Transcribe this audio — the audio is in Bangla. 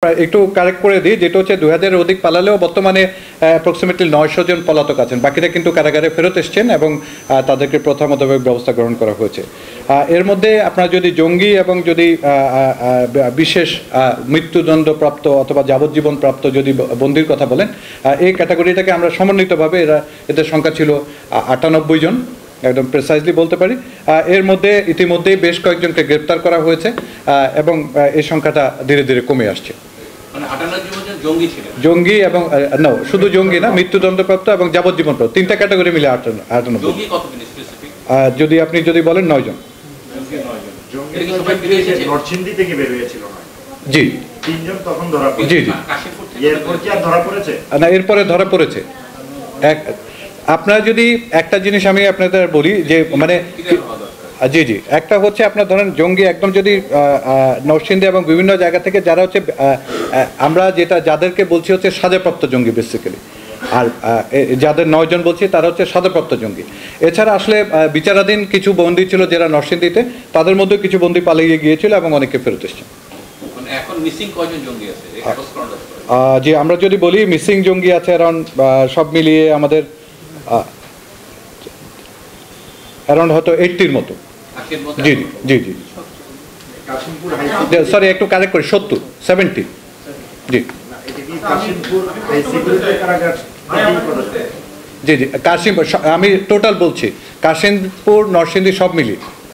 একটু কারেক্ট করে দিই, যেটা হচ্ছে 2000-এর অধিক পালালেও বর্তমানে অ্যাপ্রক্সিমেটলি 900 জন পলাতক আছেন। বাকিরা কিন্তু কারাগারে ফেরত এসছেন এবং তাদেরকে প্রথামতভাবে ব্যবস্থা গ্রহণ করা হয়েছে। এর মধ্যে আপনার যদি জঙ্গি এবং যদি বিশেষ মৃত্যুদণ্ডপ্রাপ্ত অথবা যাবজ্জীবন প্রাপ্ত যদি বন্দির কথা বলেন, এই ক্যাটাগরিটাকে আমরা সমন্বিতভাবে এদের সংখ্যা ছিল 98 জন, একদম প্রেসাইজলি বলতে পারি। এর মধ্যে ইতিমধ্যেই বেশ কয়েকজনকে গ্রেপ্তার করা হয়েছে এবং এই সংখ্যাটা ধীরে ধীরে কমে আসছে। জঙ্গি এবং শুধু জঙ্গি না, মৃত্যুদণ্ডপ্রাপ্ত এবং যাবজ্জীবন প্রাপ্ত, তিনটা ক্যাটাগরি মিলে 98। যদি আপনি যদি বলেন 9 জন। জি জি জি, না এরপরে ধরা পড়েছে। আপনারা যদি একটা জিনিস আমি আপনাদের বলি যে মানে জি জি, একটা হচ্ছে আপনার ধরেন জঙ্গি একদম যদি নরসিংদী এবং বিভিন্ন জায়গা থেকে যারা হচ্ছে আমরা যাদেরকে বলছি হচ্ছে সাজাপ্রাপ্ত জঙ্গি বেসিক্যালি, আর যাদের 9 জন বলছি তারা হচ্ছে সাজাপ্রাপ্ত জঙ্গি। এছাড়া আসলে বিচারাধীন কিছু বন্দী ছিল যারা নরসিংদীতে, তাদের মধ্যে কিছু বন্দী পালিয়ে গিয়েছিল এবং অনেকে ফেরত এসছে। জি, আমরা যদি বলি মিসিং জঙ্গি আছে অ্যারাউন্ড সব মিলিয়ে আমাদের অ্যারাউন্ড হয়তো 80-র মতো। জি জি জি, সরি একটু কারেক্ট করি, 70 জি জি জি। কাশিমপুর, আমি টোটাল বলছি, কাশিমপুর নরসিংদী সব মিলিয়ে